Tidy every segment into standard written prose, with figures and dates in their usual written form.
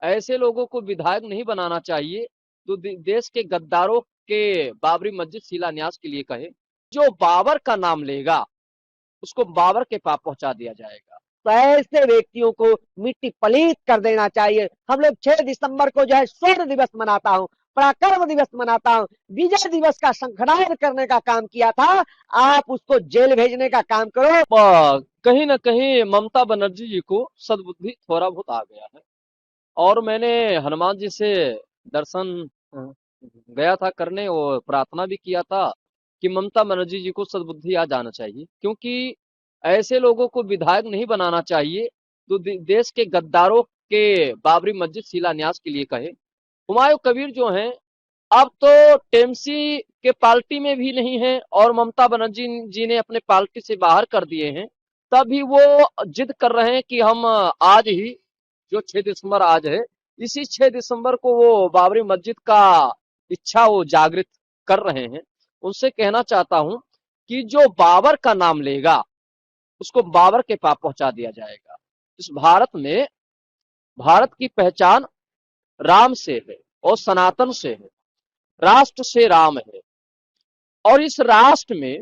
ऐसे लोगों को विधायक नहीं बनाना चाहिए तो देश के गद्दारों के बाबरी मस्जिद शिलान्यास के लिए कहे। जो बाबर का नाम लेगा उसको बाबर के पाप पहुंचा दिया जाएगा। तो ऐसे व्यक्तियों को मिट्टी पलीत कर देना चाहिए। हम लोग 6 दिसंबर को जो है स्वर्ण दिवस मनाता हूँ, पराक्रम दिवस मनाता हूँ, विजय दिवस का शंखनाद करने का काम किया था, आप उसको जेल भेजने का काम करो। कहीं ना कहीं ममता बनर्जी जी को सद्बुद्धि थोड़ा बहुत आ गया है। और मैंने हनुमान जी से दर्शन गया था करने और प्रार्थना भी किया था कि ममता बनर्जी जी को सद्बुद्धि आ जाना चाहिए, क्योंकि ऐसे लोगों को विधायक नहीं बनाना चाहिए तो देश के गद्दारों के बाबरी मस्जिद शिलान्यास के लिए कहे। हुमायूं कबीर जो हैं अब तो टीएमसी के पार्टी में भी नहीं है और ममता बनर्जी जी ने अपने पार्टी से बाहर कर दिए हैं। तभी वो जिद कर रहे हैं कि हम आज ही, जो 6 दिसंबर आज है, इसी 6 दिसंबर को वो बाबरी मस्जिद का इच्छा वो जागृत कर रहे हैं। उनसे कहना चाहता हूं कि जो बाबर का नाम लेगा उसको बाबर के पाप पहुंचा दिया जाएगा। इस भारत में भारत की पहचान राम से है और सनातन से है, राष्ट्र से राम है। और इस राष्ट्र में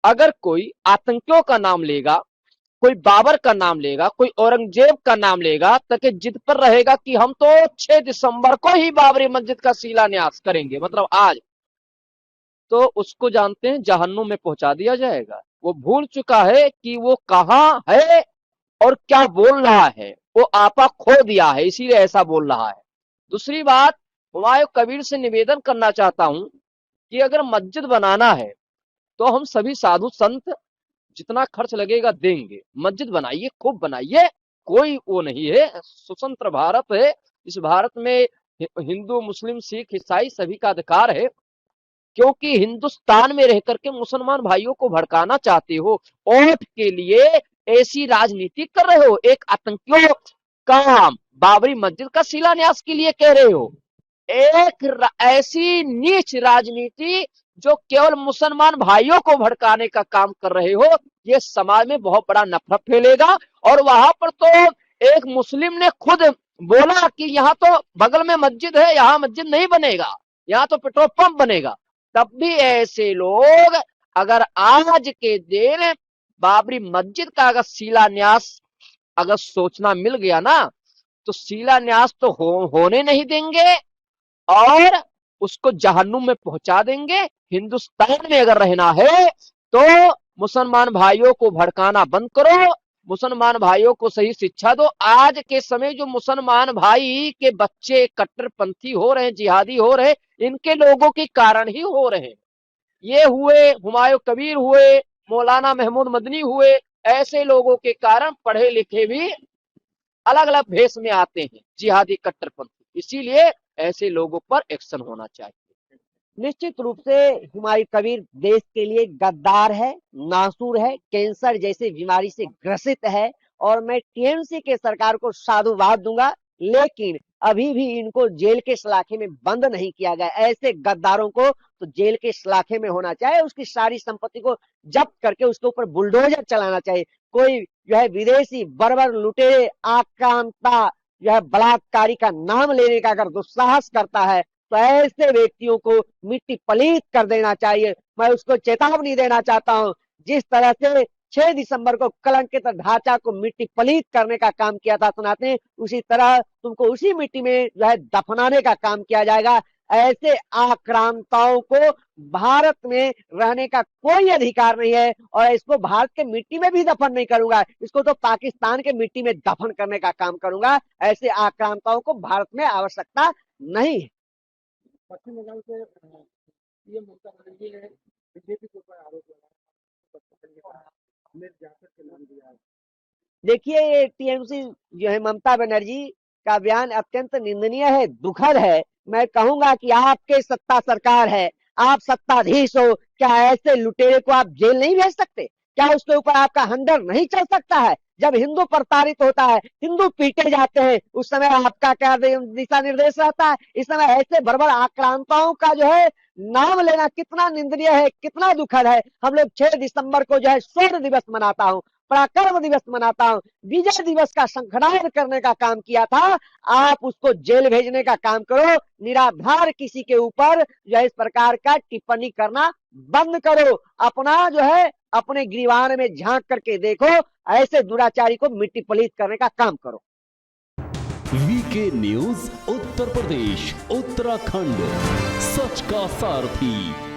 अगर कोई आतंकियों का नाम लेगा, कोई बाबर का नाम लेगा, कोई औरंगजेब का नाम लेगा, ताकि जिद पर रहेगा कि हम तो 6 दिसंबर को ही बाबरी मस्जिद का शिलान्यास करेंगे, मतलब आज, तो उसको जानते हैं जहन्नुम में पहुंचा दिया जाएगा। वो भूल चुका है कि वो कहां है और क्या बोल रहा है। वो आपा खो दिया है, इसीलिए ऐसा बोल रहा है। दूसरी बात, हुमायूं कबीर से निवेदन करना चाहता हूं कि अगर मस्जिद बनाना है तो हम सभी साधु संत जितना खर्च लगेगा देंगे। मस्जिद बनाइए, खूब बनाइए, कोई वो नहीं है। स्वतंत्र भारत है, इस भारत में हिंदू मुस्लिम सिख ईसाई सभी का अधिकार है। क्योंकि हिंदुस्तान में रह करके मुसलमान भाइयों को भड़काना चाहते हो, वोट के लिए ऐसी राजनीति कर रहे हो, एक आतंकियों का बाबरी मस्जिद का शिलान्यास के लिए कह रहे हो, एक ऐसी नीच राजनीति जो केवल मुसलमान भाइयों को भड़काने का काम कर रहे हो, ये समाज में बहुत बड़ा नफरत फैलेगा। और वहां पर तो एक मुस्लिम ने खुद बोला कि यहाँ तो बगल में मस्जिद है, यहाँ मस्जिद नहीं बनेगा, यहाँ तो पेट्रोल पंप बनेगा। तब भी ऐसे लोग अगर आज के दिन बाबरी मस्जिद का अगर शिलान्यास अगर सोचना मिल गया ना, तो शिलान्यास तो होने नहीं देंगे और उसको जहन्नुम में पहुंचा देंगे। हिंदुस्तान में अगर रहना है तो मुसलमान भाइयों को भड़काना बंद करो, मुसलमान भाइयों को सही शिक्षा दो। आज के समय जो मुसलमान भाई के बच्चे कट्टरपंथी हो रहे हैं, जिहादी हो रहे हैं, इनके लोगों के कारण ही हो रहे हैं। ये हुए हुमायूं कबीर हुए, मौलाना महमूद मदनी हुए, ऐसे लोगों के कारण पढ़े लिखे भी अलग अलग भेष में आते हैं, जिहादी कट्टरपंथी। इसीलिए ऐसे लोगों पर एक्शन होना चाहिए। निश्चित रूप से हुमायूं कबीर देश के लिए गद्दार है, नासूर है, कैंसर जैसी बीमारी से ग्रसित है। और मैं टीएमसी के सरकार को साधुवाद दूंगा, लेकिन अभी भी इनको जेल के सलाखे में बंद नहीं किया गया। ऐसे गद्दारों को तो जेल के सलाखे में होना चाहिए, उसकी सारी संपत्ति को जब्त करके उसके ऊपर बुलडोजर चलाना चाहिए। कोई जो है विदेशी बर्बर लुटेरे आक्रांता जो है बलात्कारी का नाम लेने का अगर दुस्साहस करता है, तो ऐसे व्यक्तियों को मिट्टी पलीत कर देना चाहिए। मैं उसको चेतावनी देना चाहता हूं, जिस तरह से 6 दिसंबर को कलंकित ढांचा को मिट्टी पलीत करने का काम किया था सुनाते, उसी तरह तुमको उसी मिट्टी में जो है दफनाने का काम किया जाएगा। ऐसे आक्रांताओं को भारत में रहने का कोई अधिकार नहीं है, और इसको भारत के मिट्टी में भी दफन नहीं करूंगा, इसको तो पाकिस्तान के मिट्टी में दफन करने का काम करूंगा। ऐसे आक्रांताओं को भारत में आवश्यकता नहीं है। पश्चिम बंगाल से सीएम ममता बनर्जी ने बीजेपी के ऊपर आरोप लगाया, हमने जाकर के नाम दिया है। देखिए, ये टीएमसी जो है ममता बनर्जी का बयान अत्यंत निंदनीय है, दुखद है। मैं कहूंगा कि आपके सत्ता सरकार है, आप सत्ताधीश हो, क्या ऐसे लुटेरे को आप जेल नहीं भेज सकते? क्या उसके ऊपर आपका हंडर नहीं चल सकता है? जब हिंदू प्रताड़ित होता है, हिंदू पीटे जाते हैं, उस समय आपका क्या दिशा निर्देश रहता है? इस समय ऐसे बर्बर आक्रांताओं का जो है नाम लेना कितना निंदनीय है, कितना दुखद है। हम लोग 6 दिसंबर को जो है स्वर्ण दिवस मनाता हूँ, पराक्रम दिवस मनाता हूं, विजय दिवस का संखनाद करने का काम किया था, आप उसको जेल भेजने का काम करो। निराधार किसी के ऊपर जो है इस प्रकार का टिप्पणी करना बंद करो। अपना जो है अपने गिरवान में झांक करके देखो, ऐसे दुराचारी को मिट्टी पलीत करने का काम करो। वीके न्यूज उत्तर प्रदेश उत्तराखंड, सच का सारथी।